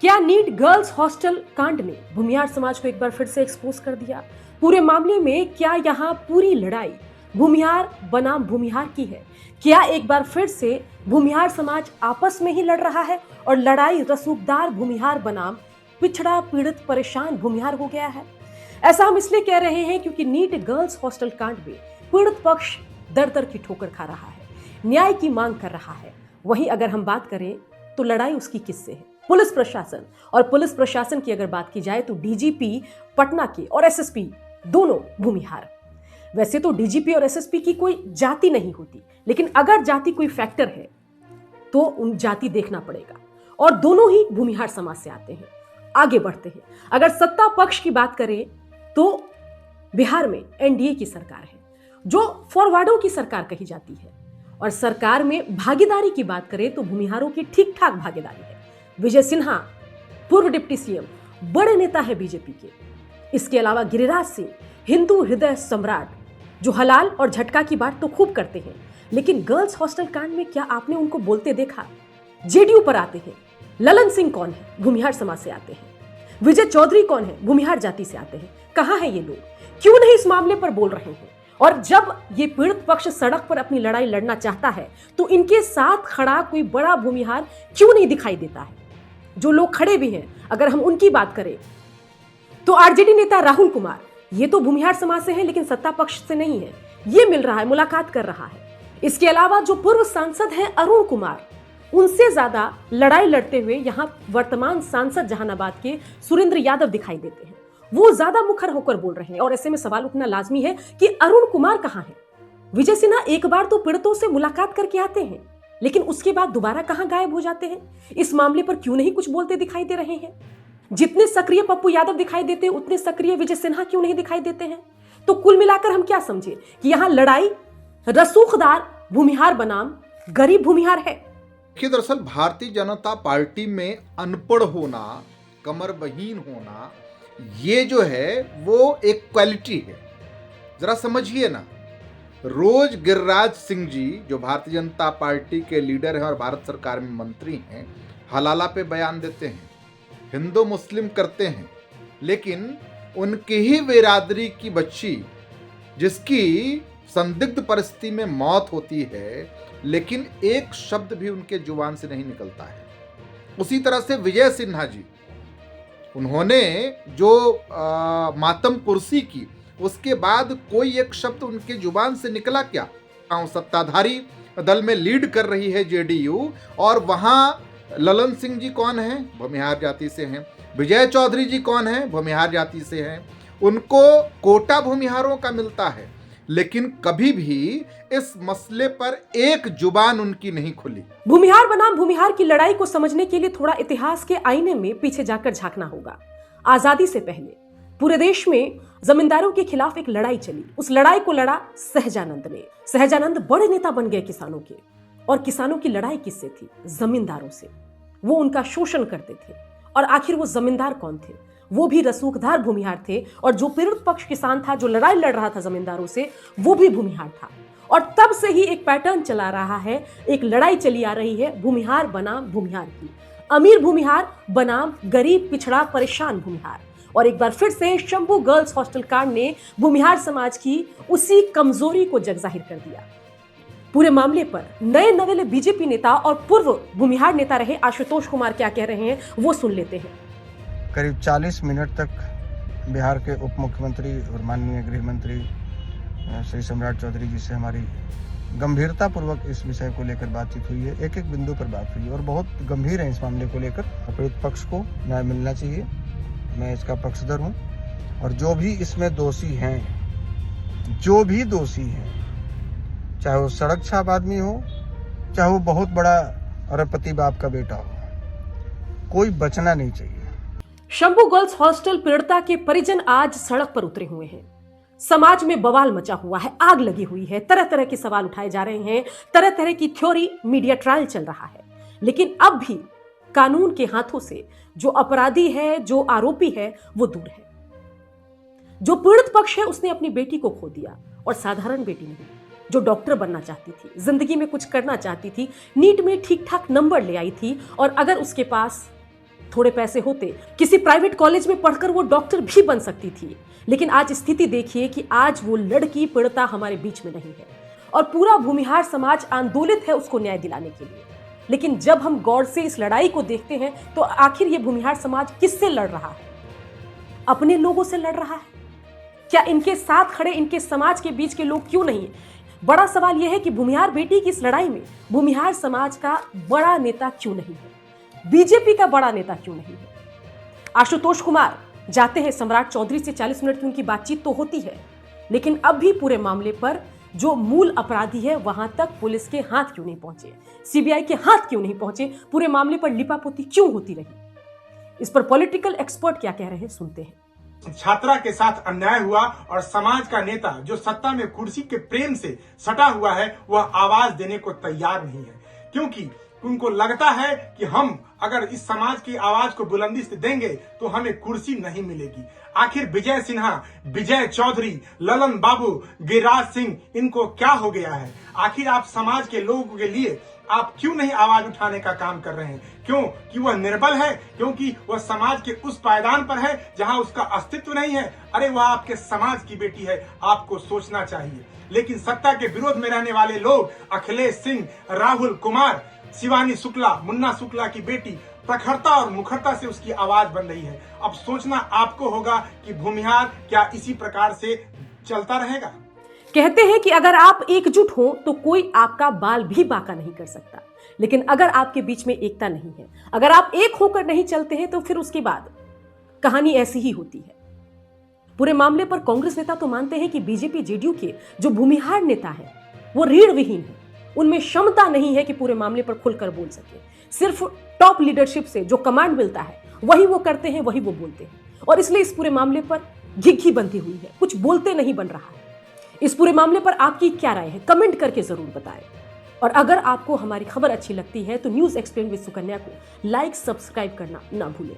क्या NEET girls hostel कांड ने भूमिहार समाज को एक बार फिर से एक्सपोज कर दिया? पूरे मामले में क्या यहाँ पूरी लड़ाई भूमिहार बनाम भूमिहार की है? क्या एक बार फिर से भूमिहार समाज आपस में ही लड़ रहा है और लड़ाई रसूखदार भूमिहार बनाम पिछड़ा पीड़ित परेशान भूमिहार हो गया है? ऐसा हम इसलिए कह रहे हैं क्योंकि नीट गर्ल्स हॉस्टल कांड में पीड़ित पक्ष दर दर की ठोकर खा रहा है, न्याय की मांग कर रहा है। वहीं अगर हम बात करें तो लड़ाई उसकी किससे है? पुलिस प्रशासन। और पुलिस प्रशासन की अगर बात की जाए तो डीजीपी पटना के और एसएसपी दोनों भूमिहार। वैसे तो डीजीपी और एसएसपी की कोई जाति नहीं होती, लेकिन अगर जाति कोई फैक्टर है तो उन जाति देखना पड़ेगा, और दोनों ही भूमिहार समाज से आते हैं। आगे बढ़ते हैं, अगर सत्ता पक्ष की बात करें तो बिहार में एनडीए की सरकार है जो फॉरवर्डों की सरकार कही जाती है, और सरकार में भागीदारी की बात करें तो भूमिहारों की ठीक ठाक भागीदारी है। विजय सिन्हा पूर्व डिप्टी सीएम, बड़े नेता है बीजेपी के। इसके अलावा गिरिराज सिंह हिंदू हृदय सम्राट, जो हलाल और झटका की बात तो खूब करते हैं, लेकिन गर्ल्स हॉस्टल कांड में क्या आपने उनको बोलते देखा? जेडीयू पर आते हैं। ललन सिंह कौन है? भूमिहार समाज से आते हैं। विजय चौधरी कौन है? भूमिहार जाति से आते हैं। कहां है ये लोग? क्यों नहीं इस मामले पर बोल रहे हैं? और जब ये पीड़ित पक्ष सड़क पर अपनी लड़ाई लड़ना चाहता है तो इनके साथ खड़ा कोई बड़ा भूमिहार क्यों नहीं दिखाई देता है? जो लोग खड़े भी हैं, अगर हम उनकी बात करें तो आरजेडी नेता राहुल कुमार, ये तो भूमिहार समाज से हैं लेकिन सत्ता पक्ष से नहीं है। ये मिल रहा है, मुलाकात कर रहा है। इसके अलावा जो पूर्व सांसद हैं अरुण कुमार, उनसे ज्यादा लड़ाई लड़ते हुए यहां वर्तमान सांसद जहानाबाद के सुरेंद्र यादव दिखाई देते हैं। वो ज्यादा मुखर होकर बोल रहे हैं, और ऐसे में सवाल उठना लाजमी है कि अरुण कुमार कहां है? विजय सिन्हा एक बार तो पीड़ितों से मुलाकात करके आते हैं, लेकिन उसके बाद दोबारा कहां गायब हो जाते हैं? इस मामले पर क्यों नहीं कुछ बोलते दिखाई दे रहे हैं? जितने सक्रिय पप्पू यादव दिखाई देते हैं उतने सक्रिय विजय सिन्हा क्यों नहीं दिखाई देते हैं? तो कुल मिलाकर हम क्या समझे कि यहां लड़ाई रसूखदार भूमिहार बनाम गरीब भूमिहार है। कि दरअसल भारतीय जनता पार्टी में अनपढ़ होना, कमरबहीन होना, ये जो है वो एक क्वालिटी है। जरा समझिए ना, रोज गिरिराज सिंह जी जो भारतीय जनता पार्टी के लीडर हैं और भारत सरकार में मंत्री हैं, हलाला पे बयान देते हैं, हिंदू मुस्लिम करते हैं, लेकिन उनकी ही बिरादरी की बच्ची जिसकी संदिग्ध परिस्थिति में मौत होती है, लेकिन एक शब्द भी उनके जुबान से नहीं निकलता है। उसी तरह से विजय सिन्हा जी, उन्होंने जो मातम कुर्सी की, उसके बाद कोई एक शब्द उनके जुबान से निकला क्या? सत्ताधारी दल में लीड कर रही है जेडीयू, और वहां ललन सिंह जी कौन है? भूमिहार जाति से हैं। विजय चौधरी जी कौन है? भूमिहार जाति से हैं। उनको कोटा भूमिहारों का मिलता है, लेकिन कभी भी इस मसले पर एक जुबान उनकी नहीं खुली। भूमिहार बनाम भूमिहार की लड़ाई को समझने के लिए थोड़ा इतिहास के आईने में पीछे जाकर झांकना होगा। आजादी से पहले पूरे देश में जमींदारों के खिलाफ एक लड़ाई चली। उस लड़ाई को लड़ा सहजानंद ने। सहजानंद बड़े नेता बन गए किसानों के, और किसानों की लड़ाई किससे थी? जमींदारों से। वो उनका शोषण करते थे, और आखिर वो जमींदार कौन थे? वो भी रसूखदार भूमिहार थे, और जो पीड़ित पक्ष किसान था, जो लड़ाई लड़ रहा था जमींदारों से, वो भी भूमिहार था। और तब से ही एक पैटर्न चला रहा है, एक लड़ाई चली आ रही है भूमिहार बनाम भूमिहार की। अमीर भूमिहार बनाम गरीब पिछड़ा परेशान भूमिहार। और एक बार फिर से शंभू गर्ल्स हॉस्टल कांड ने भूमिहार समाज की उसी कमजोरी को जगजाहिर कर दिया। पूरे मामले पर नए नवेले बीजेपी नेता और पूर्व भूमिहार नेता रहे आशुतोष कुमार क्या कह रहे हैं, वो सुन लेते हैं। करीब 40 मिनट तक बिहार के उप मुख्यमंत्री और माननीय गृह मंत्री श्री सम्राट चौधरी जी से हमारी गंभीरता पूर्वक इस विषय को लेकर बातचीत हुई है। एक एक बिंदु पर बात हुई और बहुत गंभीर है इस मामले को लेकर। पीड़ित पक्ष को न्याय मिलना चाहिए, मैं इसका पक्षधर हूँ। और जो भी इसमें दोषी हैं, चाहे वो सड़क छाप आदमी हो, चाहे वो बहुत बड़ा अरबपति बाप का बेटा हो, कोई बचना नहीं चाहिए। शंभू गर्ल्स हॉस्टल पीड़िता के परिजन आज सड़क पर उतरे हुए हैं। समाज में बवाल मचा हुआ है, आग लगी हुई है, तरह तरह के सवाल उठाए जा रहे हैं, तरह तरह की थ्योरी, मीडिया ट्रायल चल रहा है। लेकिन अब भी कानून के हाथों से जो अपराधी है, जो आरोपी है, वो दूर है। जो पीड़ित पक्ष है उसने अपनी बेटी को खो दिया, और साधारण बेटी नहीं, जो डॉक्टर बनना चाहती थी, जिंदगी में कुछ करना चाहती थी, नीट में ठीक ठाक नंबर ले आई थी, और अगर उसके पास थोड़े पैसे होते किसी प्राइवेट कॉलेज में पढ़कर वो डॉक्टर भी बन सकती थी। लेकिन आज स्थिति देखिए कि आज वो लड़की पीड़िता हमारे बीच में नहीं है और पूरा भूमिहार समाज आंदोलित है उसको न्याय दिलाने के लिए। लेकिन जब हम गौर से इस लड़ाई को देखते हैं तो आखिर ये भूमिहार समाज किससे लड़ रहा है? अपने लोगों से लड़ रहा है क्या? इनके साथ खड़े इनके समाज के बीच के लोग क्यों नहीं? बड़ा सवाल यह है कि भूमिहार बेटी की इस लड़ाई में भूमिहार समाज का बड़ा नेता क्यों नहीं है? बीजेपी का बड़ा नेता क्यों नहीं है? आशुतोष कुमार जाते हैं, सम्राट चौधरी से 40 मिनट की उनकी बातचीत तो होती है, लेकिन अब भी पूरे मामले पर जो मूल अपराधी है वहां तक पुलिस के हाथ क्यों नहीं पहुंचे, सीबीआई के हाथ क्यों नहीं पहुंचे, पूरे मामले पर लिपापोती क्यों होती रही? इस पर पॉलिटिकल एक्सपर्ट क्या कह रहे हैं, सुनते हैं। छात्रा के साथ अन्याय हुआ और समाज का नेता जो सत्ता में कुर्सी के प्रेम से सटा हुआ है वह आवाज देने को तैयार नहीं है, क्योंकि उनको लगता है कि हम अगर इस समाज की आवाज को बुलंदी से देंगे तो हमें कुर्सी नहीं मिलेगी। आखिर विजय सिन्हा, विजय चौधरी, ललन बाबू, गिरिराज सिंह, इनको क्या हो गया है? आखिर आप समाज के लोगों के लिए आप क्यों नहीं आवाज उठाने का काम कर रहे हैं? क्यों? कि वह निर्बल है? क्योंकि वह समाज के उस पायदान पर है जहां उसका अस्तित्व नहीं है? अरे वह आपके समाज की बेटी है, आपको सोचना चाहिए। लेकिन सत्ता के विरोध में रहने वाले लोग, अखिलेश सिंह, राहुल कुमार, शिवानी शुक्ला, मुन्ना शुक्ला की बेटी प्रखरता और मुखरता से उसकी आवाज बन रही है। अब सोचना आपको होगा कि भूमिहार क्या इसी प्रकार से चलता रहेगा? कहते हैं कि अगर आप एकजुट हो तो कोई आपका बाल भी बांका नहीं कर सकता, लेकिन अगर आपके बीच में एकता नहीं है, अगर आप एक होकर नहीं चलते हैं तो फिर उसके बाद कहानी ऐसी ही होती है। पूरे मामले पर कांग्रेस नेता तो मानते हैं कि बीजेपी जेडीयू के जो भूमिहार नेता है वो रीढ़ विहीन है, उनमें क्षमता नहीं है कि पूरे मामले पर खुलकर बोल सके। सिर्फ टॉप लीडरशिप से जो कमांड मिलता है वही वो करते हैं, वही वो बोलते हैं, और इसलिए इस पूरे मामले पर घिघी बंधी हुई है, कुछ बोलते नहीं बन रहा है। इस पूरे मामले पर आपकी क्या राय है, कमेंट करके जरूर बताएं। और अगर आपको हमारी खबर अच्छी लगती है तो न्यूज़ एक्सप्लेन विद सुकन्या को लाइक, सब्सक्राइब करना ना भूलें।